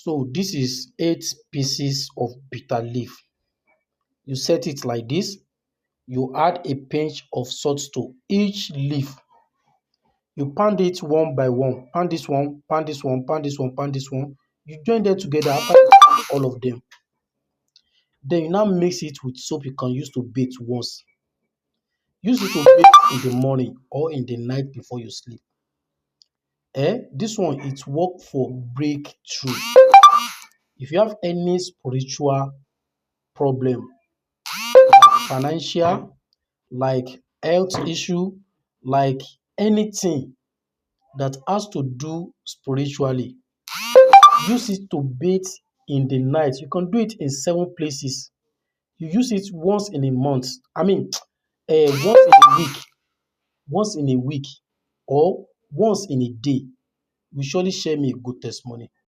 So this is 8 pieces of bitter leaf. You set it like this. You add a pinch of salt to each leaf. You pound it one by one. Pound this one, pound this one, pound this one, pound this one. You join them together after you pound all of them. Then you now mix it with soap you can use to bathe once. Use it to bathe in the morning or in the night before you sleep. This one it work for breakthrough. If you have any spiritual problem, financial, like health issue, like anything that has to do spiritually, use it to bathe in the night. You can do it in 7 places. You use it once in a month. I mean, once in a week, or once in a day. You surely share me a good testimony.